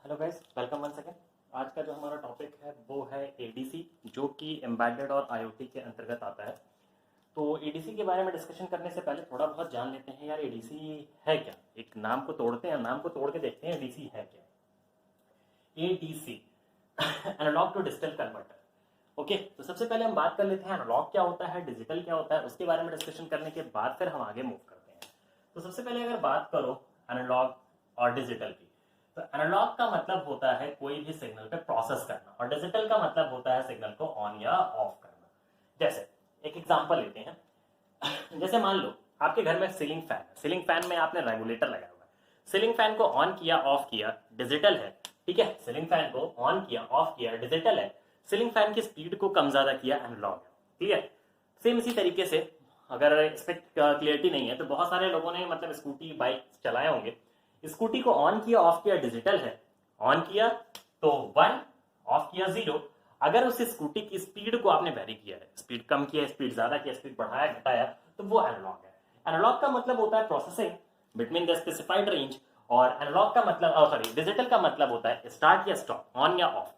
Hello guys, welcome one second. आज का जो हमारा टॉपिक है वो है एडीसी, जो कि एम्बेडेड और आईओटी के अंतर्गत आता है। तो एडीसी के बारे में डिस्कशन करने से पहले थोड़ा बहुत जान लेते हैं यार एडीसी है क्या। एक नाम को तोड़ते हैं, नाम को तोड़ के देखते हैं एडीसी है क्या। ADC analog to digital converter. Okay, तो सबसे पहले हम बात कर लेते हैं एनालॉग क्या होता है, डिजिटल क्या होता है। उसके बारे में डिस्कशन करने के बाद फिर हम आगे मूव करते हैं। तो सबसे पहले अगर बात करो एनालॉग और डिजिटल की, तो एनालॉग का मतलब होता है कोई भी सिग्नल पे प्रोसेस करना, और डिजिटल का मतलब होता है सिग्नल को ऑन या ऑफ करना। जैसे एक एग्जांपल लेते हैं। जैसे मान लो आपके घर में सीलिंग फैन है, सीलिंग फैन में आपने रेगुलेटर लगाया हुआ है। सीलिंग फैन को ऑन किया ऑफ किया डिजिटल है, ठीक है। सीलिंग फैन को ऑन किया ऑफ किया डिजिटल है। सीलिंग फैन की स्पीड को कम ज्यादा किया एनालॉग है, क्लियर। सेम इसी तरीके से अगर इस पर क्लियरिटी नहीं है तो बहुत सारे लोगों ने मतलब स्कूटी बाइक चलाए होंगे। स्कूटी को ऑन किया ऑफ किया डिजिटल है, ऑन किया तो 1, ऑफ किया 0। अगर उस स्कूटी की स्पीड को आपने वेरी किया है, स्पीड कम किया, स्पीड ज्यादा किया, स्पीड बढ़ाया घटाया, तो वो एनालॉग है। एनालॉग का मतलब होता है processing between the specified range, और एनालॉग का मतलब डिजिटल का मतलब होता है स्टार्ट या स्टॉप, ऑन या ऑफ,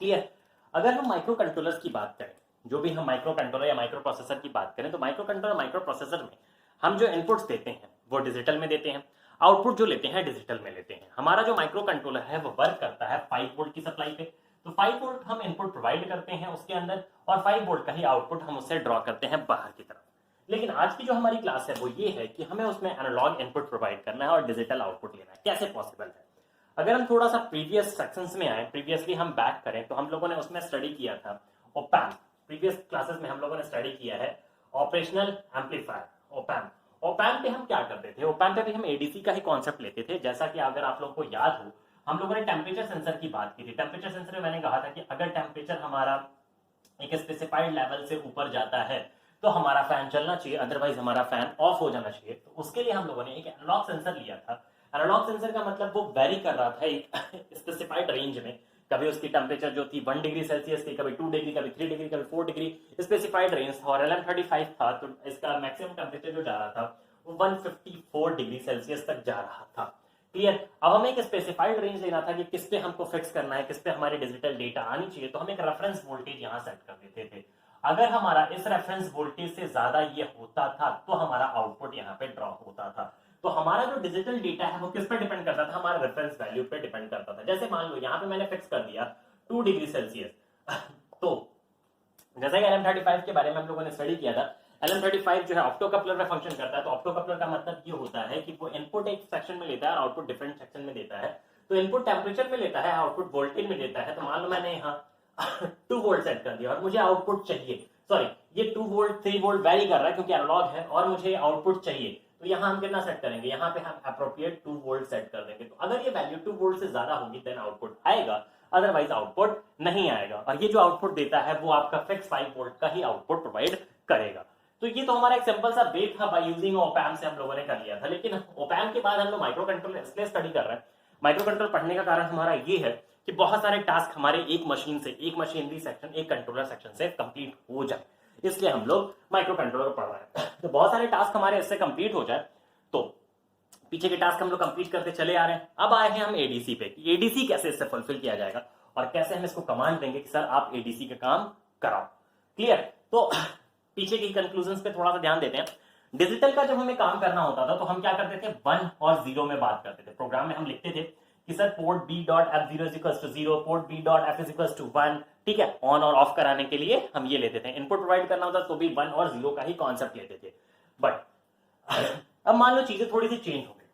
क्लियर। अगर हम माइक्रो कंट्रोलर्स की बात करें, जो भी हम माइक्रो कंट्रोलर या माइक्रो प्रोसेसर की बात करें, तो माइक्रो कंट्रोलर माइक्रो प्रोसेसर में हम जो इनपुट्स देते हैं वो डिजिटल में देते हैं, आउटपुट जो लेते हैं डिजिटल में लेते हैं। हमारा जो माइक्रो कंट्रोलर है वो वर्क करता है 5 वोल्ट की सप्लाई पे। तो 5 वोल्ट हम इनपुट प्रोवाइड करते हैं उसके अंदर, और 5 वोल्ट का ही आउटपुट हम उससे ड्रॉ करते हैं बाहर की तरफ। लेकिन आज की जो हमारी क्लास है वो ये है कि हमें उसमें एनालॉग इनपुट प्रोवाइड करना है और डिजिटल आउटपुट लेना है। कैसे पॉसिबल है? अगर हम थोड़ा सा प्रीवियस सेक्शंस में आए, प्रीवियसली हम बैक करें, तो हम लोगों ने उसमें स्टडी किया था ओपैम्प। प्रीवियस क्लासेस में हम लोगों ने स्टडी किया है ऑपरेशनल एम्पलीफायर, ओपैम्प। ओपैम्प पे हम क्या करते थे? ओपैम्प पे भी हम एडीसी का ही कॉन्सेप्ट लेते थे। जैसा कि अगर आप लोगों को याद हो, हम लोगों ने टेम्परेचर सेंसर की बात की थी। टेम्परेचर सेंसर में मैंने कहा था कि अगर टेम्परेचर हमारा एक स्पेसिफाइड लेवल से ऊपर जाता है तो हमारा फैन चलना चाहिए, अदरवाइज हमारा फैन ऑफ हो जाना चाहिए। तो उसके लिए हम लोगों ने एक एनालॉग सेंसर लिया था। एनालॉग सेंसर का मतलब वो वेरी कर रहा था एक स्पेसिफाइड रेंज में। कभी उसकी टेम्परेचर जो थी 1 डिग्री सेल्सियस की, कभी 2 डिग्री, कभी 3 डिग्री, कभी 4 डिग्री, स्पेसिफाइड रेंज था। और LM35 था तो इसका मैक्सिमम टेम्परेचर जो जा रहा था वो 154 डिग्री सेल्सियस तक जा रहा था, क्लियर। अब हमें एक स्पेसिफाइड रेंज लेना था कि किस पे हमको फिक्स करना है, किस पे हमारी डिजिटल डेटा आनी चाहिए। तो हम एक रेफरेंस वोल्टेज यहां सेट कर देते थे। अगर हमारा इस रेफरेंस वोल्टेज से ज्यादा ये होता था तो हमारा आउटपुट यहाँ पे ड्रॉप होता था। तो हमारा जो डिजिटल डेटा है वो किस पे डिपेंड करता था? हमारे रेफरेंस वैल्यू पे डिपेंड करता था। जैसे मान लो यहाँ पे मैंने फिक्स कर दिया 2 डिग्री सेल्सियस। तो जैसे कि LM35 के बारे में हम लोगों ने स्टडी किया था, LM35 जो है ऑप्टोकपलर में फंक्शन करता है। तो ऑप्टोकपलर का मतलब ये होता है कि वो इनपुट एक सेक्शन में लेता है और आउटपुट डिफरेंट सेक्शन में देता है। तो इनपुट टेम्परेचर में लेता है, आउटपुट वोल्टेज में देता है। तो मान लो मैंने यहाँ 2 वोल्ट सेट कर दिया और मुझे आउटपुट चाहिए, सॉरी ये 2 वोल्ट 3 वोल्ट वैरी कर रहा है क्योंकि एनालॉग है, और मुझे आउटपुट चाहिए। तो यहाँ हम कितना सेट करेंगे? यहाँ पे हम अप्रोप्रिएट 2 वोल्ट सेट कर देंगे। तो अगर ये वैल्यू 2 वोल्ट से ज्यादा होगी देन आउटपुट आएगा, अदरवाइज आउटपुट नहीं आएगा। और ये जो आउटपुट देता है वो आपका फिक्स 5 वोल्ट का ही आउटपुट प्रोवाइड करेगा। तो ये तो हमारा एक सिंपल सा वे था, बाय यूजिंग ओपैम्प से हम लोगों ने कर लिया था। लेकिन ओपैम्प के बाद हम लोग माइक्रो कंट्रोलर इसलिए स्टडी कर रहे हैं। माइक्रो कंट्रोलर पढ़ने का कारण हमारा ये है कि बहुत सारे टास्क हमारे एक मशीन से, एक मशीनरी सेक्शन, एक कंट्रोलर सेक्शन से कंप्लीट हो जाए, इसलिए हम लोग माइक्रो कंट्रोलर पढ़ रहे हैं। तो बहुत सारे टास्क हमारे इससे कंप्लीट हो जाए, तो पीछे के टास्क हम लोग कंप्लीट करते चले आ रहे हैं। अब आए हैं हम एडीसी पे, एडीसी कैसे इससे फुलफिल किया जाएगा और कैसे हम इसको कमांड देंगे कि सर आप एडीसी का काम कराओ, क्लियर। तो पीछे की कंक्लूजन पे थोड़ा सा ध्यान देते हैं। डिजिटल का जब हमें काम करना होता था तो हम क्या करते थे? 1 और 0 में बात करते थे। प्रोग्राम में हम लिखते थे कि sir port B dot F 0 port B dot F 1, ठीक है। ऑन और ऑफ कराने के लिए हम ये लेते थे। इनपुट प्रोवाइड करना होता तो भी 1 और 0 का ही कॉन्सेप्ट लेते थे। बट अब मान लो चीजें थोड़ी सी चेंज हो गई।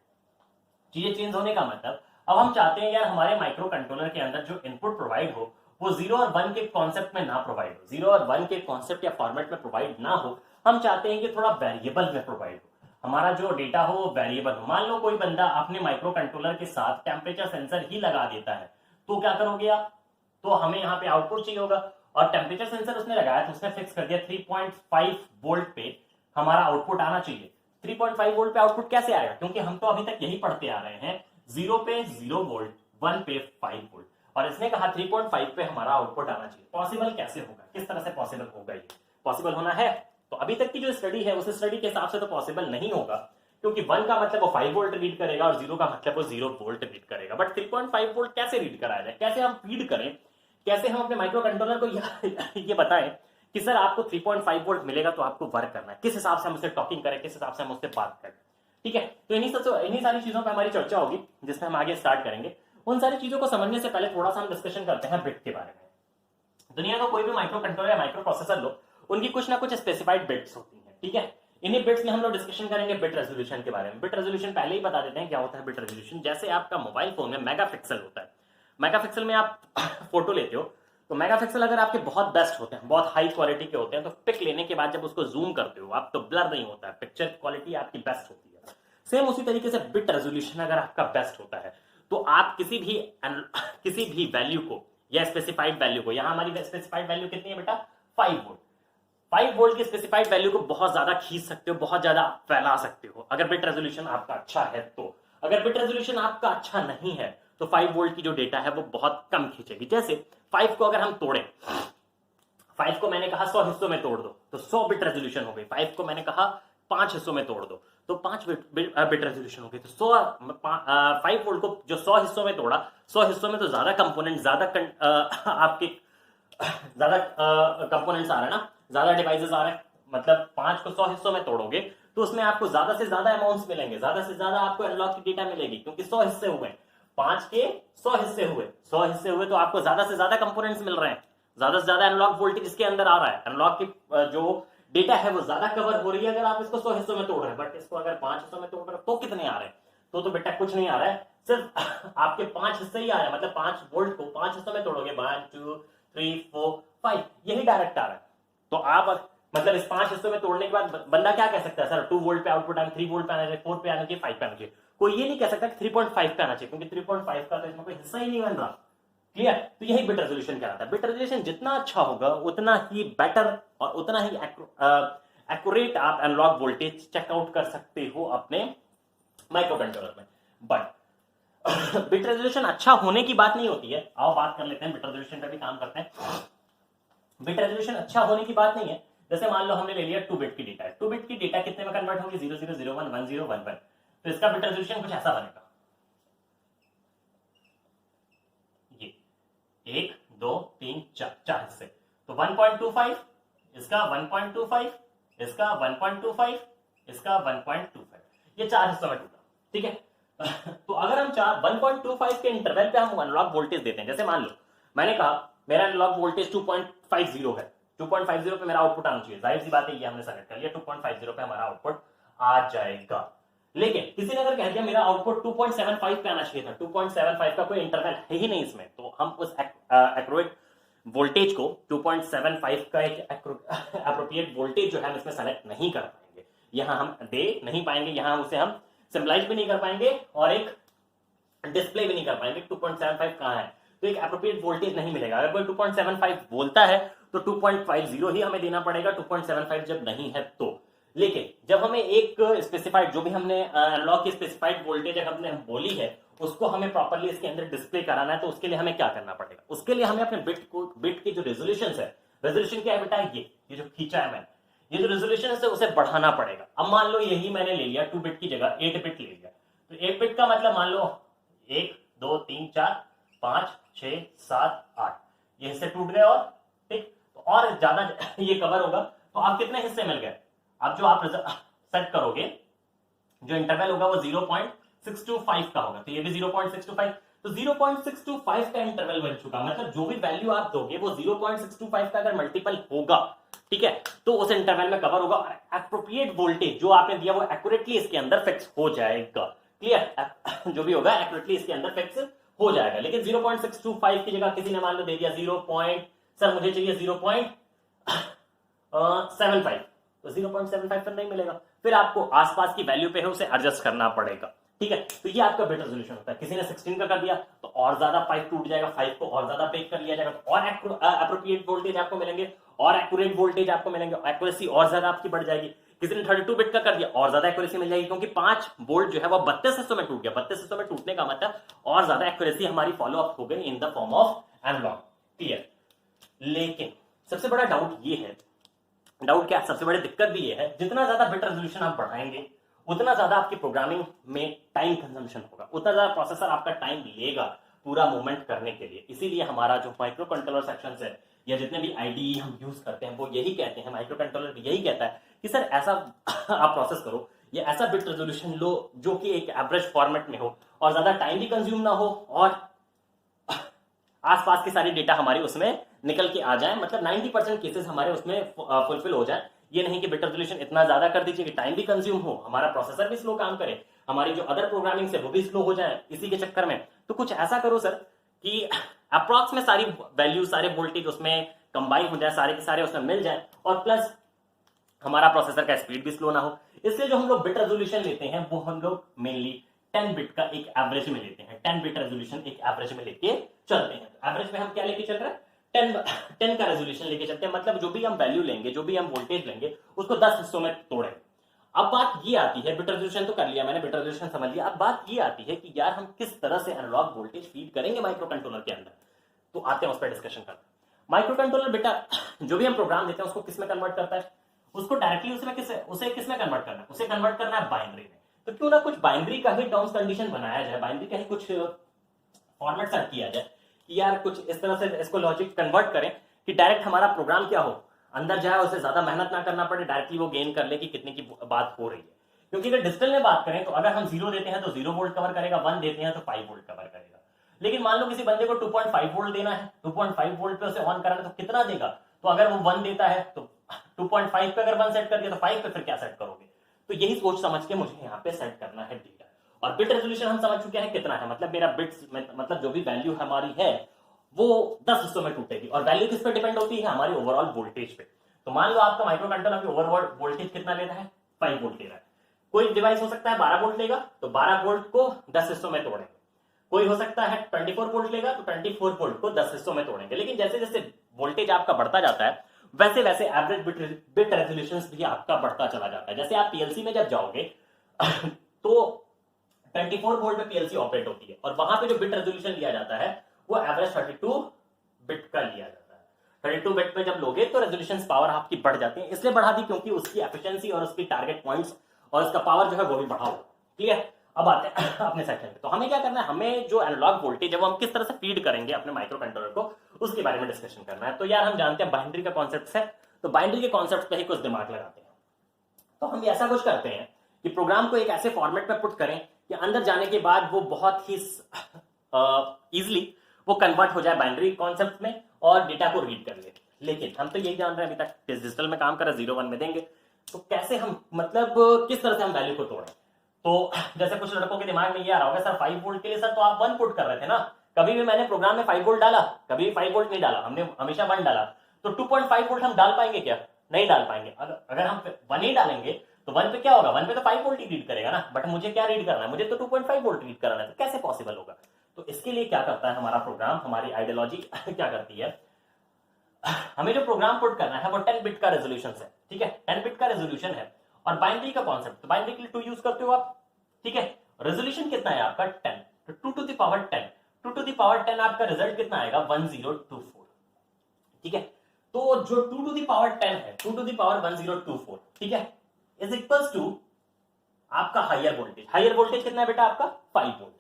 चीजें चेंज होने का मतलब अब हम चाहते हैं यार हमारे माइक्रो कंट्रोलर के अंदर जो इनपुट प्रोवाइड हो वो 0 और 1 के कॉन्सेप्ट में ना प्रोवाइड हो, 0 और 1 के कॉन्सेप्ट या फॉर्मेट में प्रोवाइड ना हो। हम चाहते हैं कि थोड़ा वेरिएबल में प्रोवाइड हो, हमारा जो डेटा हो वो वेरिएबल हो। मान लो कोई बंदा अपने माइक्रो कंट्रोलर के साथ टेम्परेचर सेंसर ही लगा देता है, तो क्या करोगे आप? तो हमें यहाँ पे आउटपुट चाहिए होगा, और टेम्परेचर सेंसर उसने लगाया तो उसने फिक्स कर दिया 3.5 वोल्ट पे हमारा आउटपुट आना चाहिए। 3.5 वोल्ट पे आउटपुट कैसे आएगा? क्योंकि हम तो अभी तक यही पढ़ते आ रहे हैं, 0 पे 0 वोल्ट, 1 पे 5 वोल्ट, और इसने कहा 3.5 पे हमारा आउटपुट आना चाहिए। पॉसिबल कैसे होगा? किस तरह से पॉसिबल होगा? ये पॉसिबल होना है तो अभी तक की जो स्टडी है उस स्टडी के हिसाब से तो पॉसिबल नहीं होगा, क्योंकि 1 का मतलब वो 5 वोल्ट रीड करेगा और 0 का मतलब वो 0 वोल्ट रीड करेगा। बट 3.5 वोल्ट कैसे रीड कराया जाए, कैसे हम फीड करें, कैसे हम अपने माइक्रो कंट्रोलर को ये बताएं कि सर आपको 3.5 वोल्ट मिलेगा तो आपको वर्क करना है, किस हिसाब से हम उससे टॉकिंग करें, किस हिसाब से हम उससे बात करें। ठीक है, तो इन्हीं सारी चीजों पर हमारी चर्चा होगी जिसमें हम आगे स्टार्ट करेंगे। उन सारी चीजों को समझने से पहले थोड़ा सा हम डिस्कशन करते हैं बिट के बारे में। दुनिया का कोई भी माइक्रो कंट्रोलर या माइक्रो प्रोसेसर लो, उनकी कुछ ना कुछ स्पेसिफाइड बिट्स होती हैं। ठीक है, इन्हीं बिट्स में हम लोग डिस्कशन करेंगे बिट रेजोल्यूशन के बारे में। बिट रेजोल्यूशन पहले ही बता देते हैं क्या होता है बिट रेजोल्यूशन। जैसे आपका मोबाइल फोन में मेगापिक्सल होता है, मेगापिक्सल में आप फोटो लेते हो तो मेगापिक्सल अगर आपके बहुत बेस्ट होते हैं, बहुत हाई क्वालिटी के होते हैं, तो पिक लेने के बाद जब उसको जूम करते हो आप तो ब्लर नहीं होता है, पिक्चर क्वालिटी आपकी बेस्ट होती है। सेम उसी तरीके से बिट रेजोल्यूशन अगर आपका बेस्ट होता है तो आप किसी भी वैल्यू को या स्पेसिफाइड वैल्यू को, यहां हमारी स्पेसिफाइड वैल्यू कितनी है बेटा 5 वोल्ट, 5 वोल्ट की स्पेसिफाइड वैल्यू को बहुत ज्यादा खींच सकते हो, बहुत ज्यादा फैला सकते हो अगर बिट रेजोल्यूशन आपका अच्छा है तो। अगर बिट रेजोल्यूशन आपका अच्छा नहीं है तो 5 वोल्ट की जो डेटा है वो बहुत कम खींचेगी। जैसे 5 को अगर हम तोड़ें, 5 को मैंने कहा 100 हिस्सों में तोड़ दो तो 100 बिट रेजोल्यूशन हो गई। 5 को मैंने कहा 5 हिस्सों में तोड़ दो तो 5 बिट रेजोल्यूशन हो गई। तो 5 वोल्ट को जो 100 हिस्सों में तोड़ा, 100 हिस्सों में तो ज्यादा कंपोनेंट, आपके ज्यादा कंपोनेंट्स आ रहे हैं ना, ज्यादा डिवाइसेस आ रहे हैं। मतलब 5 को 100 हिस्सों में तोड़ोगे तो उसमें आपको ज्यादा से ज्यादा अमाउंट्स मिलेंगे, ज्यादा से ज्यादा आपको एनालॉग की डेटा मिलेगी, क्योंकि 100 हिस्से हुए, 5 के 100 हिस्से हुए, 100 हिस्से हुए तो आपको ज्यादा से ज्यादा कंपोनेंट्स मिल रहे हैं, ज्यादा से ज्यादा एनालॉग वोल्टेज इसके अंदर आ रहा है, एनालॉग की जो डेटा है वो ज्यादा कवर हो रही है अगर आप इसको 100 हिस्सों में तोड़ रहे हैं। बट इसको अगर 5 हिस्सों में तोड़ रहे हैं तो कितने आ रहे हैं, तो बेटा कुछ नहीं आ रहा है, सिर्फ आपके 5 हिस्से ही आ रहे हैं। मतलब 5 वोल्ट को 5 हिस्सों में तोड़ोगे, 1 2 3 4 5, यही डायरेक्ट आ रहा है। तो आप मतलब इस 5 हिस्सों में तोड़ने के बाद बंदा क्या कह सकता है, सर 2 वोल्ट पे आउटपुट आना, 3 वोल्ट पे आना चाहिए, 4 पे आना चाहिए, 5 पे आना चाहिए। कोई ये नहीं कह सकता कि 3.5 पे आना चाहिए, क्योंकि 3.5 का तो इसमें कोई हिस्सा ही नहीं बन रहा। क्लियर, तो यही बिट रेजोल्यूशन कहलाता है। बिट रेजोल्यूशन जितना अच्छा होगा उतना ही बेटर और उतना ही एक्यूरेट आप एनालॉग वोल्टेज चेकआउट कर सकते हो अपने माइक्रो कंट्रोलर में। बट बिट रेजोल्यूशन अच्छा होने की बात नहीं होती है। आओ बात कर लेते हैं, बिट रेजोल्यूशन पे भी काम करते हैं। बिट रेजोल्यूशन अच्छा होने की बात नहीं है। जैसे मान लो हमने ले लिया 2 बिट की डेटा है, 2 बिट की डेटा कितने में कन्वर्ट होगी, 0001 1011, तो इसका बिट रेजोल्यूशन कुछ ऐसा बनेगा, ये 1 2 3 4 4 हिस्से, तो 1.25, इसका 1.25, इसका 1.25, इसका 1.25, ये 4 हिस्सों में टूटा। ठीक है तो अगर हम 1.25 के इंटरवल पे हम एनालॉग वोल्टेज देते हैं, जैसे मान लो मैंने कहा मेरा एनालॉग वोल्टेज 2.50 है, 2.50 पे मेरा आउटपुट आना चाहिए, जाहिर सी बात है ये हमने सेलेक्ट कर लिया, 2.50 पे हमारा आउटपुट आ जाएगा। लेकिन किसी ने अगर कह दिया मेरा आउटपुट 2.75 पे आना चाहिए था, 2.75 का कोई इंटरवल है ही नहीं इसमें, तो हम उस एक्यूरेट वोल्टेज को 2.75 का एक एप्रोप्रिएट वोल्टेज जो है हम इसमें सेलेक्ट नहीं कर पाएंगे, यहां हम दे नहीं पाएंगे, यहां उसे हम सिंबलाइज भी नहीं कर पाएंगे और एक डिस्प्ले भी नहीं कर पाएंगे 2.75 कहां है, तो एक एप्रोप्रिएट वोल्टेज नहीं मिलेगा। अगर कोई 2.75 बोलता है तो 2.50 ही हमें देना पड़ेगा, 2.75 जब नहीं है तो। लेकिन जब हमें एक स्पेसिफाइड, जो भी हमने एनालॉग की स्पेसिफाइड वोल्टेज हमने बोली है उसको हमें प्रॉपर्ली इसके अंदर डिस्प्ले कराना है, तो उसके लिए हमें क्या करना पड़ेगा, उसके लिए हमें अपने बिट की जो रेजोल्यूशन है, रेजोल्यूशन क्या है बेटा, ये जो खींचा है मैंने, ये जो रेजोल्यूशन है उसे बढ़ाना पड़ेगा। अब मान लो यही मैंने ले लिया 2 बिट की जगह 8 बिट ले लिया, तो 8 बिट का मतलब मान लो 1 2 3 4 5 6 7 8 ये हिस्से टूट गए, और ठीक, तो और ज्यादा ये कवर होगा तो आप कितने हिस्से मिल गए, अब जो आप सेट करोगे जो इंटरवल होगा वो 0.625 का होगा, तो ये भी 0.625, तो 0.625 का इंटरवल बन चुका, मतलब जो भी वैल्यू आप दोगे वो 0.625 का अगर मल्टीपल होगा, ठीक है, तो उस इंटरवल में कवर होगा, एप्रोप्रिएट वोल्टेज जो आपने दिया वो एक्यूरेटली इसके अंदर फिक्स हो जाएगा। क्लियर, जो भी होगा एक्यूरेटली इसके अंदर फिक्स हो जाएगा। लेकिन 0.625 की जगह किसी ने मान लो दे दिया 0. सर मुझे चाहिए 0.75, तो 0.75 पर नहीं मिलेगा, फिर आपको आसपास की वैल्यू पे है उसे एडजस्ट करना पड़ेगा। ठीक है, तो ये आपका बिट रेजोल्यूशन होता है। किसी ने 16 का कर दिया तो और ज्यादा 5 टूट जाएगा, 5 को और ज्यादा पेक कर लिया जाएगा, तो और एप्रोप्रिएट वोल्टेज आपको मिलेंगे और एक्यूरेट वोल्टेज आपको मिलेंगे, एक्यूरेसी और ज्यादा आपकी बढ़ जाएगी। किसी ने 32 बिट का कर दिया और ज्यादा एक्यूरेसी मिल जाएगी, क्योंकि 5 वोल्ट जो है वो 32 हिस्सों में टूट गया, 32 हिस्सों में टूटने का मतलब और ज्यादा एक्यूरेसी हमारी फॉलो अप हो गई in the form of analog. Clear, लेकिन सबसे बड़ा डाउट ये है, डाउट क्या, सबसे बड़ी दिक्कत भी ये है, जितना ज्यादा बिट रेजोल्यूशन आप बढ़ाएंगे उतना ज्यादा आपकी प्रोग्रामिंग में टाइम कंजम्पशन होगा, उतना ज्यादा प्रोसेसर आपका टाइम लेगा पूरा मूवमेंट करने के लिए। इसीलिए हमारा जो माइक्रो कंट्रोलर सेक्शन है या जितने भी आईडीई हम यूज करते हैं वो यही कहते हैं, माइक्रो कंट्रोलर भी यही कहता है कि सर ऐसा आप प्रोसेस करो या ऐसा बिट रेजोल्यूशन लो जो कि एक एवरेज फॉर्मेट में हो और ज्यादा टाइम भी कंज्यूम ना हो और आसपास की सारी डेटा हमारी उसमें निकल के आ जाए, मतलब 90% केसेस हमारे उसमें फुलफिल हो जाए। ये नहीं कि बिट रेजोल्यूशन इतना ज्यादा कर दीजिए कि टाइम भी कंज्यूम हो, हमारा प्रोसेसर भी स्लो काम करे, हमारी जो अदर प्रोग्रामिंग है वो भी स्लो हो जाए इसी के चक्कर में। तो कुछ ऐसा करो सर कि अप्रॉक्स में सारी वैल्यू, सारे वोल्टेज उसमें कंबाइन हो जाए, सारे के सारे उसमें मिल जाए और प्लस हमारा प्रोसेसर का स्पीड भी स्लो ना हो। इसलिए जो हम लोग बिट रेजोल्यूशन लेते हैं वो हम लोग मेनली 10 बिट का एक एवरेज में लेते हैं, 10 बिट रेजोल्यूशन एक एवरेज में लेके चलते हैं। एवरेज में हम क्या लेके चल रहे हैं, 10 का रेजोल्यूशन लेके चलते हैं, मतलब जो भी हम वैल्यू लेंगे, जो भी हम वोल्टेज लेंगे उसको 10 हिस्सों में तोड़ेंगे। अब बात ये आती है, बिट रेजोल्यूशन तो कर लिया मैंने, बिट रेजोल्यूशन समझ लिया, अब बात ये आती है कि यार हम किस तरह से एनालॉग वोल्टेज फीड करेंगे माइक्रो कंट्रोलर के अंदर। तो आते हैं उस पर डिस्कशन करते हैं। माइक्रो कंट्रोलर बेटा जो भी हम प्रोग्राम देते हैं उसको किस में कन्वर्ट करता है, उसको डायरेक्टली उसे किस में कन्वर्ट करना है, उसे कन्वर्ट करना है बाइनरी में। तो क्यों ना कुछ बाइनरी का ही टर्म्स कंडीशन बनाया जाए, बाइनरी का ही कुछ फॉर्मेट सेट किया जाए कि यार कुछ इस तरह से इसको लॉजिक कन्वर्ट करें कि डायरेक्ट हमारा प्रोग्राम क्या हो, अंदर जाए, उसे ज्यादा मेहनत ना करना पड़े, डायरेक्टली वो गेन कर ले कि कितने की बात हो रही है। क्योंकि अगर डिजिटल में बात करें तो अगर हम 0 देते हैं तो 0 वोल्ट कवर करेगा, 1 देते हैं तो 5 वोल्ट कवर करेगा। लेकिन मान लो किसी बंदे को 2.5 वोल्ट देना है, 2.5 वोल्ट पे उसे ऑन कराना है तो कितना देगा, तो अगर वो 1 देता है तो 2.5 पे अगर 1 सेट कर दिया तो 5 पे फिर क्या सेट करोगे। तो यही सोच समझ के मुझे यहाँ पे सेट करना है डेटा। और बिट रेजोल्यूशन हम समझ चुके हैं कितना है, मतलब मेरा बिट्स मतलब जो भी वैल्यू हमारी है वो 10 हिस्सों में टूटेगी। और वैल्यू किस पे डिपेंड होती है, हमारी ओवरऑल वोल्टेज पे। तो मान लो आपका माइक्रो कंट्रोलर की ओवरऑल वोल्टेज कितना ले रहा है, 5 वोल्ट ले रहा है। कोई डिवाइस हो सकता है 12 वोल्ट लेगा तो 12 वोल्ट को 10 हिस्सों में तोड़ेंगे, कोई हो सकता है 24 वोल्ट लेगा तो 24 वोल्ट को 10 हिस्सों में तोड़ेंगे। लेकिन जैसे जैसे वोल्टेज आपका बढ़ता जाता है वैसे वैसे एवरेज बिट रेजोल्यूशन भी आपका बढ़ता चला जाता है। जैसे आप पीएलसी में जब जाओगे तो 24 वोल्ट में पीएलसी ऑपरेट होती है और वहां पे जो बिट रेजोल्यूशन लिया जाता है वो एवरेज 32 बिट का लिया जाता है। 32 बिट में जब लोगे तो रेजोल्यूशन पावर आपकी बढ़ जाती है, इसलिए बढ़ा दी क्योंकि उसकी एफिशिएंसी और उसकी टारगेट पॉइंट्स और उसका पावर जो है वो भी बढ़ा होगा। क्लियर। अब आते हैं अपने सेक्शन पे। तो हमें क्या करना है, हमें जो एनालॉग वोल्टेज है वो हम किस तरह से फीड करेंगे अपने माइक्रो कंट्रोलर को, उसके बारे में डिस्कशन करना है। तो यार हम जानते हैं बाइनरी का कॉन्सेप्ट है, तो बाइनरी के कॉन्सेप्ट पे ही कुछ दिमाग लगाते हैं। तो हम ऐसा कुछ करते हैं कि प्रोग्राम को एक ऐसे फॉर्मेट में पुट करें कि अंदर जाने के बाद वो बहुत ही इजिली वो कन्वर्ट हो जाए बाइनरी कॉन्सेप्ट में और डेटा को रीड कर ले। लेकिन हम तो यही जान रहे हैं अभी तक डिजिटल में काम कर रहे, 0 1 में देंगे, तो कैसे हम मतलब किस तरह से हम वैल्यू को तोड़ें। तो जैसे कुछ लड़कों के दिमाग में ये आ रहा होगा सर 5 वोल्ट के लिए सर तो आप 1 पुट कर रहे थे ना, कभी भी मैंने प्रोग्राम में 5 वोल्ट डाला, कभी भी 5 वोल्ट नहीं डाला, हमने हमेशा 1 डाला। तो 2.5 वोल्ट हम डाल पाएंगे क्या, नहीं डाल पाएंगे। अगर हम 1 ही डालेंगे तो 1 पे क्या होगा, 1 पे तो 5 वोल्ट ही रीड करेगा ना, बट मुझे क्या रीड करना है, मुझे तो 2.5 वोल्ट रीड करना है, तो कैसे पॉसिबल होगा। तो इसके लिए क्या करता है हमारा प्रोग्राम, हमारी आइडियोलॉजी क्या करती है, हमें जो प्रोग्राम पुट करना है वो 10 बिट का रेजोल्यूशन है, ठीक है, 10 बिट का रेजोल्यूशन है और बाइनरी का कॉन्सेप्ट, तो बाइनरी के लिए 2 यूज करते हो आप, ठीक है। रेजोल्यूशन कितना है आपका 10, तो 2 to the power 10, 2 to the power 10 आपका रिजल्ट कितना आएगा 1024, ठीक है। तो जो 2 टू द पावर 10 है, 2 टू द पावर 1024, ठीक है, इज इक्वल्स टू आपका हायर वोल्टेज। हायर वोल्टेज कितना है बेटा आपका 5 वोल्ट,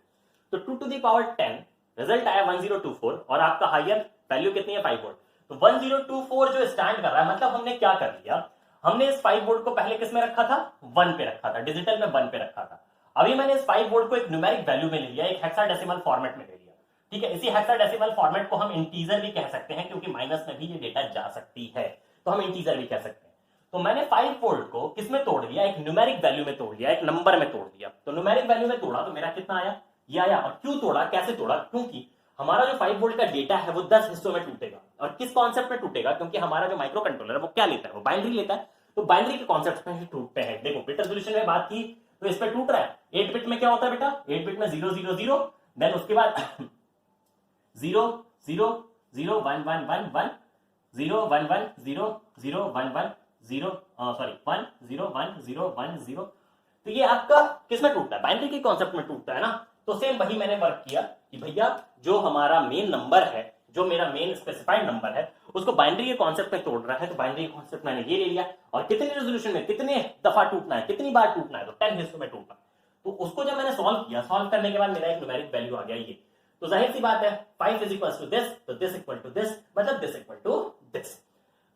तो 2 टू द पावर 10 रिजल्ट आया 1024 और आपका हायर वैल्यू कितनी है 5 वोल्ट। तो 1024 जो स्टैंड कर रहा है, मतलब हमने क्या कर लिया, हमने इस 5 वोल्ट को पहले किस में रखा था, 1 पे रखा था, डिजिटल में 1 पे रखा था। अभी मैंने इस 5 वोल्ट को एक न्यूमेरिक वैल्यू में ले लिया, एक हेक्साडेसिमल फॉर्मेट में ले लिया, ठीक है। इसी हेक्साडेसिमल फॉर्मेट को हम इंटीजर भी कह सकते हैं क्योंकि माइनस में भी ये डेटा जा सकती है, तो हम इंटीजर भी कह सकते हैं। तो मैंने 5 वोल्ट को किस में तोड़ दिया, एक न्यूमेरिक वैल्यू में तोड़ दिया, एक नंबर में तोड़ दिया। तो न्यूमेरिक वैल्यू में तोड़ा तो मेरा कितना आया, ये आया। और क्यों तोड़ा, कैसे तोड़ा, क्योंकि हमारा जो 5 वोल्ट का डेटा है वो 10 हिस्सों में टूटेगा। और किस कॉन्सेप्ट में टूटेगा, क्योंकि हमारा जो माइक्रो कंट्रोलर है वो क्या लेता है, वो बाइनरी लेता है, तो बाइनरी के कॉन्सेप्ट में ही टूटते हैं। देखो बिट रेजोल्यूशन में बात की तो इस पे टूट रहा है। 8 बिट में क्या होता है बेटा, 8 बिट में 0 0 0, देन उसके बाद 0 0 0 1 1 1 1 0 1 1 0 0 1 1 0 सॉरी 1 0 1 0 1 0। तो ये आपका किसमें टूटता है, बाइनरी के कॉन्सेप्ट में टूटता है ना। तो सेम वही मैंने वर्क किया कि भैया जो हमारा मेन नंबर है जो मेरा मेन स्पेसिफाइड नंबर है उसको बाइनरी के कॉन्सेप्ट में तोड़ रहा है, तो बाइनरी कॉन्सेप्ट मैंने ये ले लिया, और कितने रेजोल्यूशन में कितने दफा टूटना है, कितनी बार टूटना है, तो 10 हिस्सों में टूटना। तो उसको जब मैंने सॉल्व किया, सॉल्व करने के बाद मेरा एक न्यूमेरिक वैल्यू आ गया ये। तो जाहिर सी बात है 5 इज इक्वल टू दिस, तो दिस इक्वल टू दिस, मतलब दिस इक्वल टू दिस।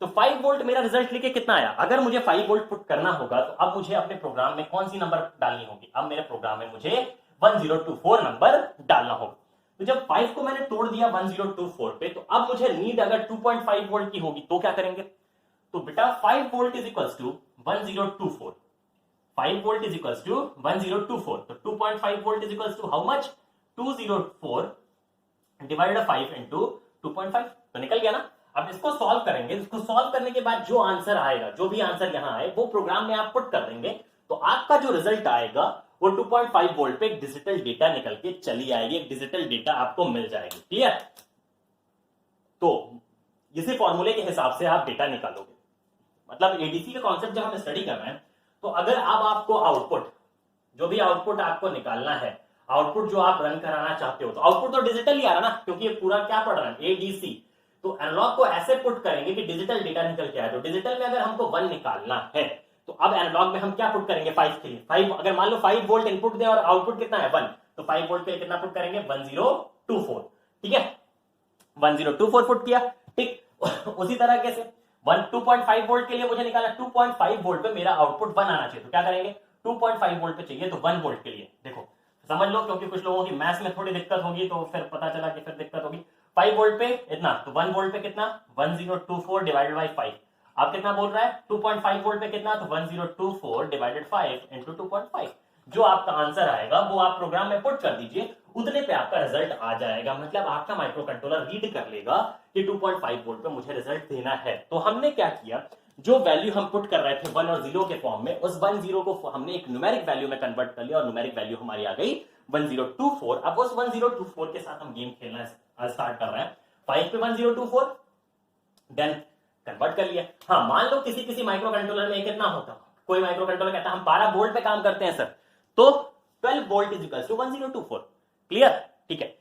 तो 5 वोल्ट मेरा रिजल्ट लेके कितना आया। अगर मुझे 5 वोल्ट पुट करना होगा तो अब मुझे अपने प्रोग्राम में कौन सी नंबर डालनी होगी, अब मेरे प्रोग्राम में मुझे 1024 नंबर डालना होगा। तो जब 5 को मैंने तोड़ दिया 1024 पे, तो अब मुझे नीड अगर 2.5 वोल्ट की होगी तो क्या करेंगे। तो बेटा 5 volt is equal to 1024, 5 volt is equal to 1024, तो 2.5 volt is equal to how much, 204 divided 5 into 2.5, तो निकल गया ना। अब इसको सॉल्व करेंगे, इसको सॉल्व करने के बाद जो आंसर आएगा, जो भी आंसर यहां आए वो प्रोग्राम में आप पुट कर देंगे, तो आपका जो रिजल्ट आएगा वो 2.5 वोल्ट पे एक डिजिटल डेटा निकल के चली आएगी, एक डिजिटल डेटा आपको मिल जाएगी। क्लियर। तो इसी फॉर्मूले के हिसाब से आप डेटा निकालोगे। मतलब एडीसी का कॉन्सेप्ट जब हम स्टडी कर रहे हैं, तो अगर अब आपको आउटपुट, जो भी आउटपुट आपको निकालना है, आउटपुट जो आप रन कराना चाहते हो, तो आउटपुट तो डिजिटल ही आ रहा ना, क्योंकि ये पूरा क्या पढ़ रहा है, एडीसी। तो एनालॉग को ऐसे पुट करेंगे कि डिजिटल डेटा निकल के आए। तो डिजिटल में अगर हमको 1 निकालना है, तो अब एनालॉग में हम क्या पुट करेंगे 5 के लिए। 5 अगर मान लो 5 वोल्ट इनपुट दे और आउटपुट कितना है 1, तो 5 वोल्ट के लिए कितना पुट करेंगे 1024। ठीक है, 1024 पुट किया। ठीक उसी तरह से 2.5 वोल्ट के लिए मुझे निकाला, 2.5 वोल्ट पे मेरा आउटपुट 1 आना चाहिए, तो क्या करेंगे 2.5 वोल्ट पे चाहिए, तो 1 वोल्ट के लिए देखो समझ लो, क्योंकि कुछ लोगों की मैथ्स में थोड़ी दिक्कत होगी, तो फिर पता चला कि फिर दिक्कत होगी। 5 वोल्ट पे इतना, तो 1 वोल्ट पे कितना 1024 डिवाइडेड बाई 5। आप कितना बोल रहा है 2.5 वोल्ट पे कितना, तो 1024 डिवाइडेड 5 इंटू 2.5। जो आपका आंसर आएगा वो आप प्रोग्राम में पुट कर दीजिए, उतने पे आपका रिजल्ट आ जाएगा। मतलब आपका माइक्रो कंट्रोलर रीड कर लेगा कि 2.5 वोल्ट पे मुझे रिजल्ट देना है। तो हमने क्या किया, जो वैल्यू हम पुट कर रहे थे 1 और 0 के फॉर्म में, उस 1 0 को हमने एक न्यूमेरिक वैल्यू में कन्वर्ट कर लिया, और न्यूमेरिक वैल्यू हमारी आ गई 1024। अब उस 1024 के साथ हम गेम खेलना स्टार्ट कर रहे हैं। 5 पे 1024 देन कन्वर्ट कर लिया। हाँ, मान लो किसी माइक्रो कंट्रोलर में कितना होता, कोई माइक्रो कंट्रोलर कहता है हम 12 वोल्ट पे काम करते हैं सर, तो 12 volt is equal to 1024। Clear. ठीक है,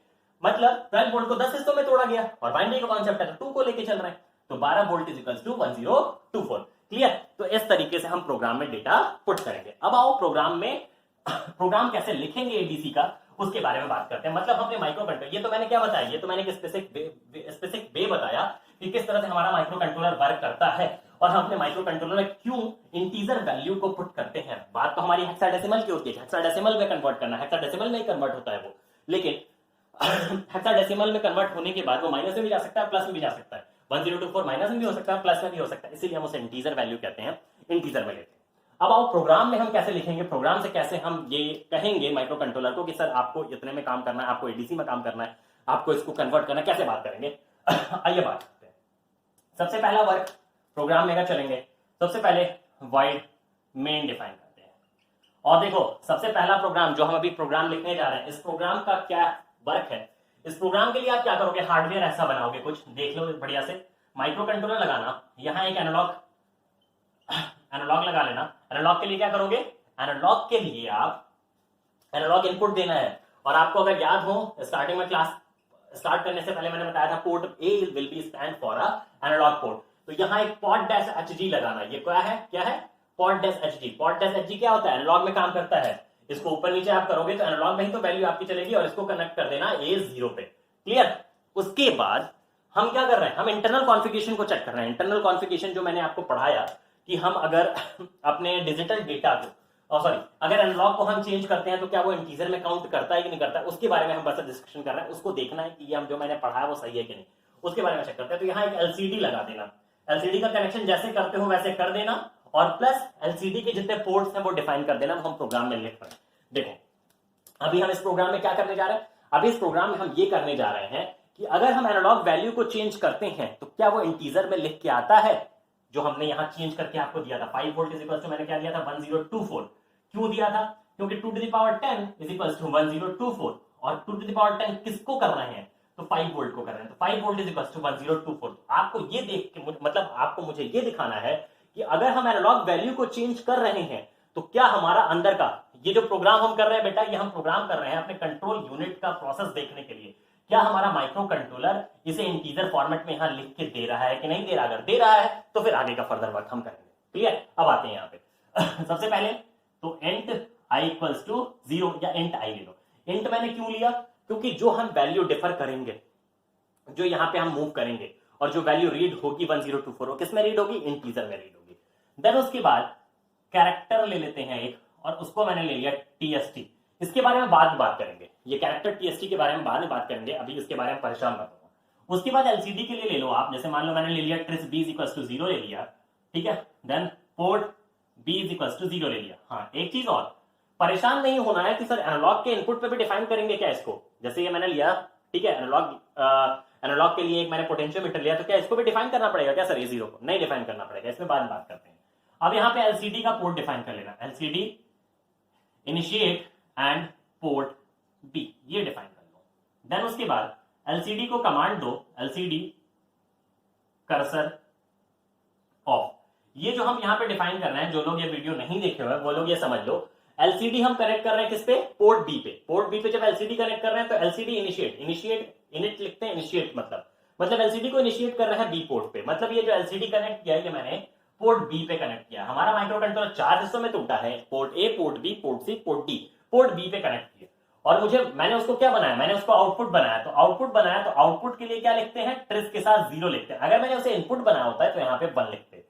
मतलब 12 वोल्ट को 10 हिस्सों में तोड़ा गया, और बाइनरी का कॉन्सेप्ट है तो 2 को लेके चल रहे हैं, तो 12 volt is equal to 1024। Clear. तो इस तरीके से हम प्रोग्राम में डेटा पुट करेंगे। अब आओ प्रोग्राम में प्रोग्राम कैसे लिखेंगे एडीसी का, उसके बारे में बात करते हैं। मतलब अपने माइक्रो कंट्रोलर, ये तो मैंने क्या बताया, ये तो मैंने एक स्पेसिफिक वे बताया कि किस तरह से हमारा माइक्रो कंट्रोलर वर्क करता है, और हम अपने माइक्रो कंट्रोलर में क्यों इंटीजर वैल्यू को पुट करते हैं। बात तो हमारी हेक्साडेसिमल की होती है, हेक्साडेसिमल में कन्वर्ट करना, हेक्साडेसिमल में ही कन्वर्ट होता है वो, लेकिन हेक्साडेसिमल में कन्वर्ट होने के बाद वो माइनस में भी जा सकता है, प्लस में भी जा सकता है। 1024 माइनस में भी हो सकता है, प्लस में भी हो सकता है, इसीलिए हम उसे इंटीजर वैल्यू कहते हैं, इंटीजर में लेते हैं। अब आओ प्रोग्राम में हम कैसे लिखेंगे, प्रोग्राम से कैसे हम ये कहेंगे माइक्रो कंट्रोलर को कि सर आपको इतने में काम करना है, आपको एडीसी में काम करना है, आपको इसको कन्वर्ट करना है, कैसे बात करेंगे। आइए बात करते हैं। सबसे पहला वर्क प्रोग्राम में अगर चलेंगे, सबसे पहले वॉइड मेन डिफाइन करते हैं। और देखो सबसे पहला प्रोग्राम जो हम अभी प्रोग्राम लिखने जा रहे हैं, इस प्रोग्राम का क्या वर्क है। इस प्रोग्राम के लिए आप क्या करोगे, हार्डवेयर ऐसा बनाओगे, कुछ देख लो बढ़िया से, माइक्रो कंट्रोलर लगाना, यहां एक एनालॉग लगा लेना। एनालॉग के लिए क्या करोगे, एनालॉग के लिए आप एनालॉग इनपुट देना है। और आपको अगर याद हो, स्टार्टिंग में क्लास स्टार्ट करने से पहले मैंने बताया था port A will be stand for a analog port. तो यहां एक -HG लगाना। ये क्या है -HG। -HG क्या होता है, एनालॉग में काम करता है। इसको ऊपर नीचे आप करोगे तो एनालॉग में ही तो वैल्यू आपकी चलेगी, और इसको कनेक्ट कर देना A0 पे। क्लियर। उसके बाद हम क्या कर रहे हैं, हम इंटरनल कॉन्फ़िगरेशन को चेक कर रहे हैं। इंटरनल कॉन्फ़िगरेशन जो मैंने आपको पढ़ाया कि हम अगर अपने डिजिटल डेटा को अगर एनालॉग को हम चेंज करते हैं तो क्या वो इंटीजर में काउंट करता है कि नहीं करता है, उसके बारे में हम बस डिस्कशन कर रहे हैं। उसको देखना है कि ये हम जो मैंने पढ़ाया वो सही है कि नहीं, उसके बारे में चेक करते हैं। तो यहाँ एक LCD लगा देना, LCD का कनेक्शन जैसे करते हो वैसे कर देना, और प्लस LCD के जितने पोर्ट्स हैं वो डिफाइन कर देना। हम प्रोग्राम में लिख रहे हैं। देखो अभी हम इस प्रोग्राम में क्या करने जा रहे हैं, अभी इस प्रोग्राम में हम ये करने जा रहे हैं कि अगर हम एनालॉग वैल्यू को चेंज करते हैं तो क्या वो इंटीजर में लिख के आता है, जो हमने यहां चेंज करके आपको दिया था। 5 वोल्ट इज इक्वल टू मैंने क्या दिया था 1024। क्यों दिया था, क्योंकि 2 to the power 10 is equal to 1024, और 2 to the power 10 किसको कर रहे हैं, तो 5 वोल्ट को कर रहे हैं। तो 5 वोल्ट इज इक्वल टू 1024। आपको ये देख के मतलब आपको मुझे ये दिखाना है कि अगर हम एनालॉग वैल्यू को चेंज कर रहे हैं तो क्या हमारा अंदर का ये जो प्रोग्राम हम कर रहे हैं बेटा, ये हम प्रोग्राम कर रहे हैं अपने कंट्रोल यूनिट का प्रोसेस देखने के लिए क्या हमारा माइक्रो कंट्रोलर इसे इंटीजर फॉर्मेट में यहां लिख के दे रहा है कि नहीं दे रहा? अगर दे रहा है तो फिर आगे का फर्दर वर्क हम करेंगे। क्लियर? अब आते हैं यहाँ पे सबसे पहले तो इंट i इक्वल्स टू 0 या इंट i ले लो। इंट मैंने क्यों लिया? क्योंकि जो हम वैल्यू डिफर करेंगे, जो यहाँ पे हम मूव करेंगे और जो वैल्यू रीड होगी 1024 वो किस में रीड होगी? इंटीजर में रीड होगी। देन उसके बाद कैरेक्टर ले लेते हैं एक, और उसको मैंने ले लिया tst। इसके बारे में बाद में बात करेंगे, ये कैरेक्टर tst के बारे में बाद में बात करेंगे, अभी इसके बारे में परेशान मत हो। उसके बाद एलसीडी के लिए ले लो आप, जैसे मान लो मैंने ले लिया ट्रिस b इक्वल्स टू 0 ले लिया, ठीक है। Then port b equals to 0 ले लिया। हाँ, एक चीज और, परेशान नहीं होना है कि सर एनालॉग के इनपुट पे भी डिफाइन करेंगे क्या इसको? जैसे ये मैंने लिया, ठीक है, एनालॉग के लिए एक मैंने पोटेंशियोमीटर लिया, तो क्या इसको भी डिफाइन करना पड़ेगा क्या सर? A0 को नहीं डिफाइन करना पड़ेगा, इसमें बाद में बात करते हैं। अब यहाँ पे एलसीडी का पोर्ट डिफाइन कर लेना, LCD initiate and port B, ये डिफाइन कर लो। देन उसके बाद एलसीडी को कमांड दो, एलसीडी कर्सर ऑफ। ये जो हम यहाँ पे डिफाइन कर रहे हैं, जो लोग ये वीडियो नहीं देखे हुए वो लोग ये समझ लो, एलसीडी हम कनेक्ट कर रहे हैं किस पे? पोर्ट बी पे। पोर्ट बी पे जब एलसीडी कनेक्ट कर रहे हैं तो एलसीडी इनिशिएट, इनिट लिखते हैं, इनिशिएट मतलब एलसीडी को इनिशिएट कर रहे हैं बी पोर्ट पे। मतलब ये जो एलसीडी कनेक्ट किया है ये मैंने पोर्ट बी पे कनेक्ट किया। हमारा माइक्रो कंट्रोलर 4 हिस्सों में टूटा है, port A, port B, port C, port D. Port B पे कनेक्ट किया और मैंने उसको क्या बनाया? मैंने उसको आउटपुट बनाया। तो आउटपुट के लिए क्या लिखते हैं? ट्रिस के साथ 0 लिखते हैं। अगर मैंने उसे इनपुट बनाया होता है तो यहाँ पे 1 लिखते हैं।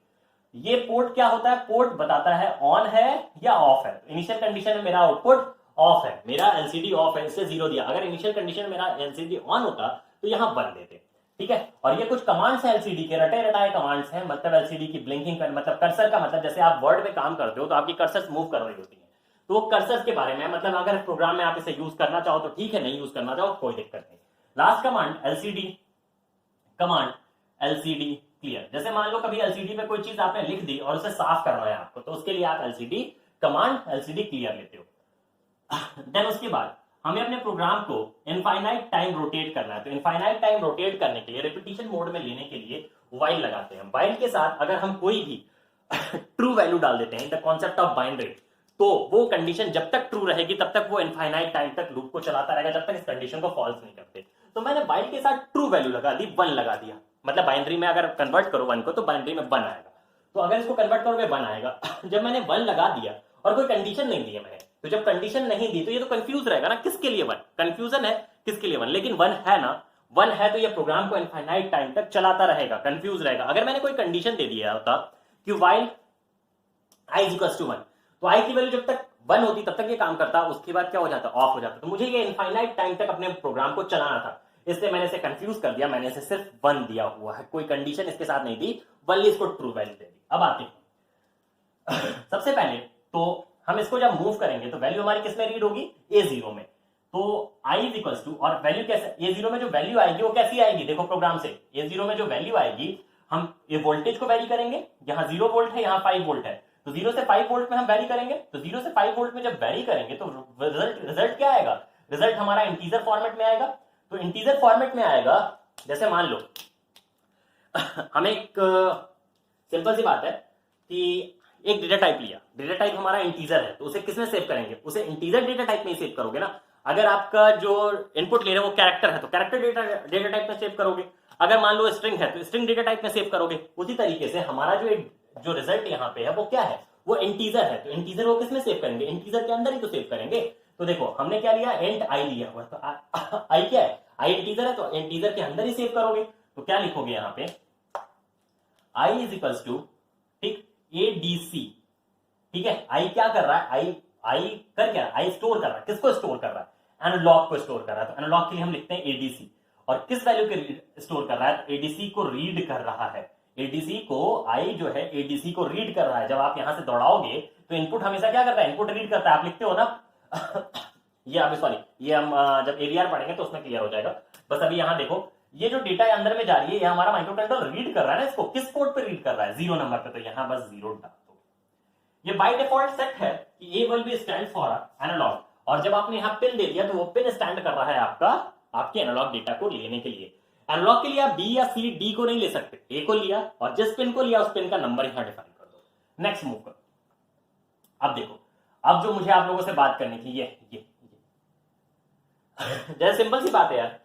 ये पोर्ट क्या होता है? पोर्ट बताता है ऑन है या ऑफ है। इनिशियल कंडीशन में मेरा आउटपुट ऑफ है, मेरा एलसीडी ऑफ है, इससे 0 दिया। अगर इनिशियल कंडीशन में मेरा एलसीडी ऑन होता तो यहाँ 1 देते, ठीक है। और ये कुछ कमांड्स हैं एलसीडी के, रटे रटाए कमांड्स हैं। मतलब एलसीडी की ब्लिंकिंग मतलब कर्सर का मतलब, जैसे आप वर्ड में काम करते हो तो आपकी कर्सर मूव कर रही होती है, तो वो कर्सर के बारे में, मतलब अगर प्रोग्राम में आप इसे यूज करना चाहो तो ठीक है, नहीं यूज करना चाहो कोई दिक्कत नहीं। Last command LCD clear. जैसे मान लो कभी एलसीडी पे कोई चीज आपने लिख दी और उसे साफ करना है आपको, तो उसके लिए आप एलसीडी क्लियर लेते हो। देन उसके बाद हमें अपने प्रोग्राम को इनफाइनाइट टाइम रोटेट करना है। तो इनफाइनाइट टाइम रोटेट करने के लिए, रिपीटिशन मोड में लेने के लिए व्हाइल लगाते हैं। व्हाइल के साथ अगर हम कोई भी ट्रू वैल्यू डाल देते हैं, द कॉन्सेप्ट ऑफ बाइनरी, तो वो कंडीशन जब तक ट्रू रहेगी तब तक वो इनफाइनाइट टाइम तक लूप को चलाता रहेगा, जब तक इस कंडीशन को फॉल्स नहीं करते। तो मैंने व्हाइल के साथ ट्रू वैल्यू लगा दी, 1 लगा दिया। मतलब बाइनरी में अगर कन्वर्ट करो 1 को तो बाइनरी में 1 आएगा। तो अगर इसको कन्वर्ट करोगे 1 आएगा। जब मैंने 1 लगा दिया और कोई कंडीशन नहीं दी है मैंने, तो जब कंडीशन नहीं दी तो ये तो कंफ्यूज रहेगा ना, किसके लिए 1? कंफ्यूजन है किसके लिए 1, लेकिन 1 है ना, 1 है तो ये प्रोग्राम को इनफाइनाइट टाइम तक चलाता रहेगा, कंफ्यूज रहेगा। अगर मैंने कोई कंडीशन दे दिया होता कि व्हाइल i इक्वल्स टू 1, तो i की वैल्यू जब तक 1 होती तब तक ये काम करता, उसके बाद क्या हो जाता? ऑफ हो जाता। तो मुझे ये इनफाइनाइट टाइम तक अपने प्रोग्राम को चलाना था, इसलिए मैंने इसे कंफ्यूज कर दिया। मैंने इसे सिर्फ 1 दिया हुआ है, कोई कंडीशन इसके साथ नहीं दी, वनली इसको ट्रू वैल्यू दे दी। अब आते हैं सबसे पहले तो हम इसको जब मूव करेंगे तो वैल्यू हमारी किस में रीड होगी? A0 में। तो i इक्वल्स टू, और वैल्यू कैसे? A0 में जो वैल्यू आएगी वो कैसी आएगी? देखो प्रोग्राम से, A0 में जो वैल्यू आएगी, हम ये वोल्टेज को वैरी करेंगे। यहाँ 0 वोल्ट है, यहाँ 5 वोल्ट है, तो 0 से 5 वोल्ट में हम वैरी करेंगे। तो 0 से 5 वोल्ट में जब वैरी करेंगे तो रिजल्ट क्या आएगा? रिजल्ट हमारा इंटीजर फॉर्मेट में आएगा। तो इंटीजर फॉर्मेट में आएगा, जैसे मान लो हमें एक सिंपल सी बात है कि एक डेटा टाइप लिया, डेटा टाइप हमारा इंटीजर है, तो उसे किसमें सेव करेंगे? उसे इंटीजर डेटा टाइप में ही सेव करोगे ना। अगर आपका जो इनपुट ले रहे हो वो कैरेक्टर है तो कैरेक्टर डेटा टाइप में सेव करोगे। अगर मान लो स्ट्रिंग है तो स्ट्रिंग डेटा टाइप में सेव करोगे। उसी तरीके से हमारा जो रिजल्ट यहाँ पे है वो क्या है? वो इंटीजर है, तो इंटीजर को किसमें सेव करेंगे? इंटीजर के अंदर ही तो सेव करेंगे। तो देखो हमने क्या लिया? इंट i लिया हुआ, तो i क्या है? i इंटीजर है, तो इंटीजर के अंदर ही सेव करोगे। तो क्या लिखोगे यहाँ पे? i इज इक्वल्स टू, ठीक, ADC, ठीक है। i क्या कर रहा है? i कर क्या? i स्टोर कर रहा है। किसको स्टोर कर रहा है? एनालॉग को स्टोर कर रहा है। तो एनालॉग के लिए हम लिखते हैं ADC। और किस वैल्यू के स्टोर कर रहा है? ADC को रीड कर रहा है। ADC को, i जो है ADC को रीड कर रहा है। जब आप यहां से दौड़ाओगे तो इनपुट हमेशा क्या करता है? इनपुट रीड करता है। आप लिखते हो ना ये अभी सॉरी, ये हम जब AVR पढ़ेंगे तो उसमें क्लियर हो जाएगा। बस अभी यहां देखो, ये जो डेटा अंदर में जा रही है, ये हमारा माइक्रो कंट्रोलर रीड कर रहा है ना। इसको किस पोर्ट पे रीड कर रहा है? 0 नंबर पे, तो यहां बस 0 डाल दो। ये बाय डिफॉल्ट सेट है कि A will be stand for analog, और जब आपने यहां पिन दे दिया तो वो पिन स्टैंड कर रहा है आपके एनालॉग डेटा को लेने के लिए। एनालॉग के लिए आप B या C, D को नहीं ले सकते, A को लिया, और जिस पिन को लिया उस पिन का नंबर यहां डिफाइन कर दो। नेक्स्ट मूव करो। अब देखो, अब जो मुझे आप लोगों से बात करनी थी, ये जैसे सिंपल सी बात है यार,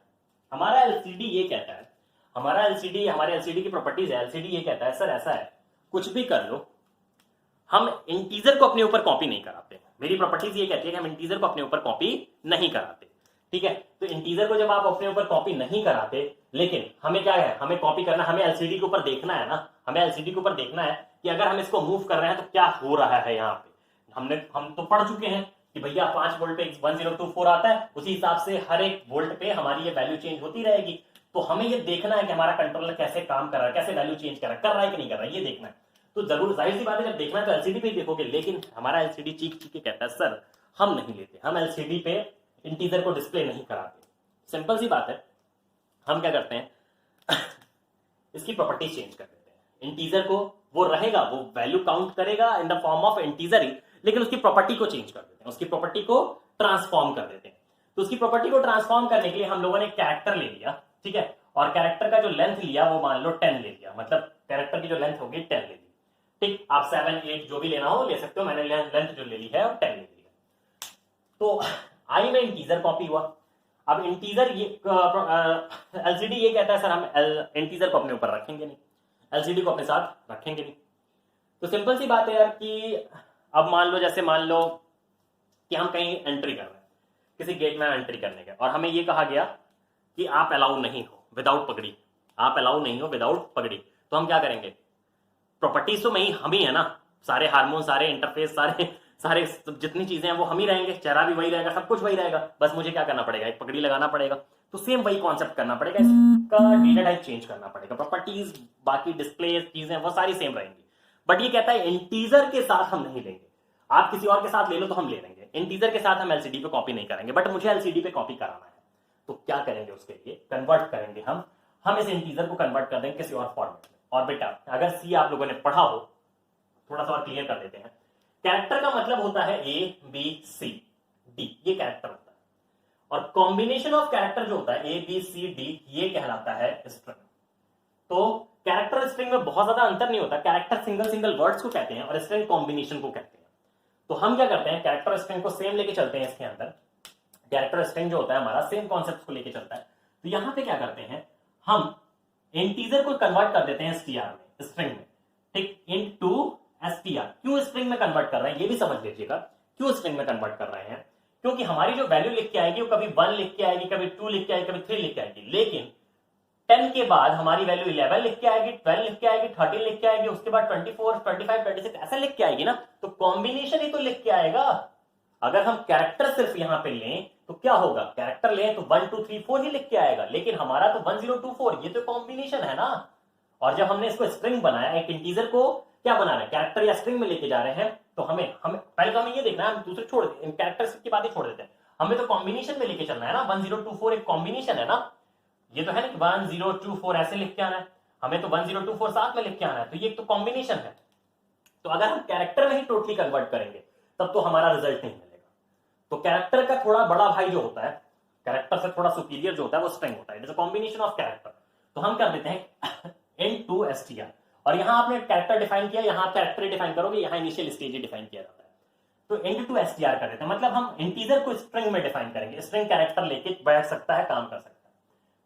हमारा एलसीडी ये कहता है, हमारे एलसीडी की प्रॉपर्टीज है, एलसीडी ये कहता है सर ऐसा है, कुछ भी कर लो, हम इंटीजर को अपने ऊपर कॉपी नहीं कराते। मेरी प्रॉपर्टीज ये कहती है कि हम इंटीजर को अपने ऊपर कॉपी नहीं कराते, ठीक है। तो इंटीजर को जब आप अपने ऊपर कॉपी नहीं कराते, लेकिन हमें क्या है, हमें कॉपी करना, हमें एलसीडी के ऊपर देखना है ना, हमें एलसीडी के ऊपर देखना है कि अगर हम इसको मूव कर रहे हैं तो क्या हो रहा है यहाँ पे। हम तो पढ़ चुके हैं कि भैया 5 वोल्ट पे 1024 आता है, उसी हिसाब से हर एक वोल्ट पे हमारी ये वैल्यू चेंज होती रहेगी। तो हमें ये देखना है कि हमारा कंट्रोलर कैसे काम कर रहा है, कैसे वैल्यू चेंज कर रहा है कि नहीं कर रहा है, ये देखना है। तो जरूर जाहिर सी बात है, जब देखना है तो एलसीडी पे ही देखोगे, लेकिन हमारा एलसीडी चीख चीख के कहता है सर हम नहीं लेते, हम एलसीडी पे इंटीजर को डिस्प्ले नहीं कराते। सिंपल सी बात है, हम क्या करते हैं इसकी प्रॉपर्टी चेंज कर देते हैं। इंटीजर को वो रहेगा, वो वैल्यू काउंट करेगा in the form of integer ही, लेकिन उसकी प्रॉपर्टी को चेंज कर देते हैं, उसकी प्रॉपर्टी को ट्रांसफॉर्म कर देते हैं। तो उसकी प्रॉपर्टी को ट्रांसफॉर्म करने के लिए हम लोगों ने कैरेक्टर ले लिया, ठीक है, और कैरेक्टर का जो लेंथ लिया वो मान लो 10 ले लिया, मतलब कैरेक्टर की जो लेंथ होगी 10 ले ली, ठीक। आप 7, 8 जो भी लेना हो ले सकते हो, मैंने लेंथ जो ले ली है और 10 ले लिया। तो आई में इंटीजर कॉपी हुआ। अब इंटीजर ये एलसीडी ये कहता है सर हम इंटीजर को अपने ऊपर रखेंगे नहीं, एलसीडी को अपने साथ रखेंगे नहीं। तो सिंपल सी बात है यार कि अब मान लो, जैसे मान लो कि हम कहीं एंट्री कर रहे हैं, किसी गेट में एंट्री करने के, और हमें ये कहा गया कि आप अलाउ नहीं हो विदाउट पगड़ी, आप अलाउ नहीं हो विदाउट पगड़ी। तो हम क्या करेंगे, प्रॉपर्टीज तो हम ही है ना, सारे हार्मोन, सारे इंटरफेस, सारे जितनी चीजें हैं वो हम ही रहेंगे, चेहरा भी वही रहेगा, सब कुछ वही रहेगा, बस मुझे क्या करना पड़ेगा, एक पगड़ी लगाना पड़ेगा। तो सेम वही कॉन्सेप्ट करना पड़ेगा, इसका डेटा टाइप चेंज करना पड़ेगा, प्रॉपर्टीज बाकी डिस्प्ले चीजें वो सारी सेम रहेंगी। बट ये कहता है इंटीजर के साथ हम नहीं लेंगे, आप किसी और के साथ ले लो तो हम ले लेंगे, इंटीजर के साथ हम एलसीडी पे कॉपी नहीं करेंगे, बट मुझे एलसीडी पे कॉपी कराना है। तो क्या करेंगे, उसके लिए कन्वर्ट करेंगे हम इस इंटीजर को कन्वर्ट कर देंगे किसी और फॉर्मेट में। और बेटा अगर सी आप लोगों ने पढ़ा हो, थोड़ा सा और क्लियर कर देते हैं। कैरेक्टर का मतलब होता है ए बी सी डी, ये कैरेक्टर होता है, और कॉम्बिनेशन ऑफ कैरेक्टर जो होता है ए बी सी डी ये कहलाता है स्ट्रिंग। तो कैरेक्टर स्ट्रिंग में बहुत ज्यादा अंतर नहीं होता, कैरेक्टर सिंगल वर्ड्स को कहते हैं और स्ट्रिंग कॉम्बिनेशन को कहते हैं। तो हम क्या करते हैं, कैरेक्टर स्ट्रिंग को सेम लेके चलते हैं, इसके अंदर कैरेक्टर स्ट्रिंग जो होता है हमारा सेम कॉन्सेप्ट को लेके चलता है। तो यहां पे क्या करते हैं, हम इंटीजर को कन्वर्ट कर देते हैं str में, स्ट्रिंग में, ठीक, इनटू str। क्यों स्ट्रिंग में कन्वर्ट कर रहे हैं ये भी समझ लीजिएगा, क्यों स्ट्रिंग में कन्वर्ट कर रहे हैं, क्योंकि हमारी जो वैल्यू लिख के आएगी वो कभी 1 लिख के आएगी, कभी 2 लिख के आएगी, कभी 3 लिख के आएगी, लेकिन 10 के बाद हमारी वैल्यू 11 लिख के आएगी, 12 लिख के आएगी, 13 लिख के आएगी, उसके बाद 24, 25, 26 ऐसा लिख के आएगी ना। तो कॉम्बिनेशन ही तो लिख के आएगा। अगर हम कैरेक्टर सिर्फ यहां पे लें तो क्या होगा, कैरेक्टर लें तो 1 2 3 4 ही लिख के आएगा, लेकिन हमारा तो 1024 ये तो कॉम्बिनेशन है ना। और जब हमने इसको स्ट्रिंग बनाया, एक इंटीजर को क्या बना रहे हैं, कैरेक्टर या स्ट्रिंग में लेके जा रहे हैं, तो हमें पहले तो हमें ये देखना है, हम दूसरे छोड़ देते हैं, कैरेक्टर की बात ही छोड़ देते हैं, हमें तो कॉम्बिनेशन में लेके चलना है ना। 1024 एक कॉम्बिनेशन है ना, ये तो है ना 1024 ऐसे लिख के आना है, हमें तो 1024 साथ में लिख के आना है, तो ये तो कॉम्बिनेशन है। तो अगर हम कैरेक्टर में ही टोटली कन्वर्ट करेंगे तब तो हमारा रिजल्ट नहीं मिलेगा। तो कैरेक्टर का थोड़ा बड़ा भाई जो होता है, कैरेक्टर से थोड़ा सुपीरियर जो होता है वो स्ट्रिंग होता है, it is a combination of character. तो हम कर देते हैं इनटू str, और यहां आपने कैरेक्टर डिफाइन किया, यहां कैरेक्टर डिफाइन करोगे, यहां इनिशियल स्टेज डिफाइन किया जाता है। तो इनटू str कर देते हैं, मतलब हम इंटीजर को स्ट्रिंग में डिफाइन करेंगे, स्ट्रिंग कैरेक्टर लेके बैठ सकता है, काम कर सकता है।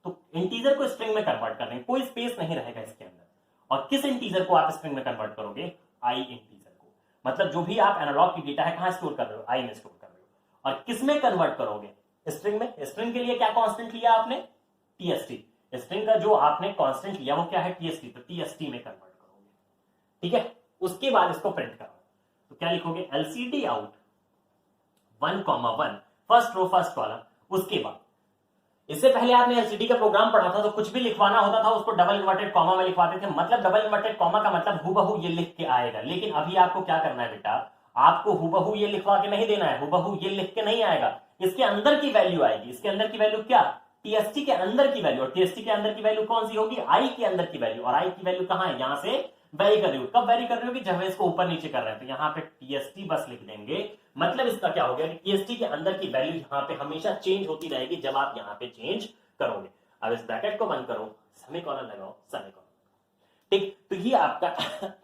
तो इंटीजर को स्ट्रिंग में कन्वर्ट कर देंगे, कोई स्पेस नहीं रहेगा इसके अंदर। और किस इंटीजर को आप स्ट्रिंग में कन्वर्ट करोगे, आई इंटीजर को, मतलब जो भी आप एनालॉग की डेटा है कहां स्टोर कर रहे हो, आई में स्टोर कर रहे हो। और किस में कन्वर्ट करोगे, स्ट्रिंग में। स्ट्रिंग के लिए क्या कांस्टेंट लिया आपने, टीएसटी, स्ट्रिंग का जो आपने कांस्टेंट लिया वो क्या है, टीएसटी, तो टीएसटी में कन्वर्ट करोगे, ठीक है। उसके बाद इसको प्रिंट करो, तो क्या लिखोगे, LCD out 1,1 first row first column. उसके बाद इससे पहले आपने एलसीडी का प्रोग्राम पढ़ा था, तो कुछ भी लिखवाना होता था उसको डबल इन्वर्टेड कॉमा में लिखवाते थे, मतलब डबल इन्वर्टेड कॉमा का मतलब हूबहू ये लिख के आएगा। लेकिन अभी आपको क्या करना है बेटा, आपको हूबहू ये लिखवा के नहीं देना है, हूबहू ये लिख के नहीं आएगा, इसके अंदर की वैल्यू आएगी। इसके अंदर की वैल्यू क्या, टीएसटी के अंदर की वैल्यू, और टीएसटी के अंदर की वैल्यू कौन सी होगी, आई के अंदर की वैल्यू। और आई की वैल्यू कहां है, यहां से वेरी कर रही हो, कब वेरी कर रही हो कि जब इसको ऊपर नीचे कर रहे हैं, तो यहां पे टीएसटी बस लिख देंगे। मतलब इसका क्या हो गया कि टीएसटी के अंदर की वैल्यू यहां पे हमेशा चेंज होती रहेगी जब आप यहां पे चेंज करोगे। अब इस ब्रैकेट को बंद करो, सेमीकोलन लगाओ, सेमीकोलन, ठीक। तो ये आपका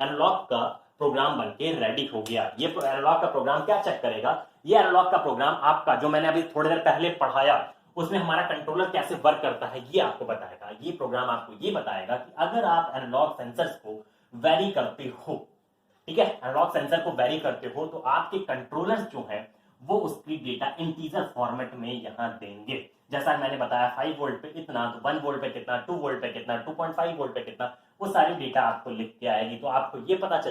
एनालॉग का प्रोग्राम बनके रेडी हो गया। ये एनालॉग का प्रोग्राम क्या चेक करेगा, ये एनालॉग का प्रोग्राम आपका जो मैंने अभी थोड़ी देर पहले पढ़ाया उसमें हमारा कंट्रोलर कैसे वर्क करता है ये आपको बताएगा। ये प्रोग्राम आपको ये बताएगा कि अगर आप एनालॉग सेंसर्स को वेरी करते हो, ठीक है, एनालॉग सेंसर को वेरी करते हो, तो आपके कंट्रोलर्स जो है वो उसकी डेटा इंटीजर फॉर्मेट में यहां देंगे। जैसा मैंने बताया 5 वोल्ट पे इतना, तो 1 वोल्ट पे कितना, 2 वोल्ट पे कितना, 2.5 वोल्ट पे कितना, वो सारी डेटा आपको लिख के आएगी। तो आपको ये पता चल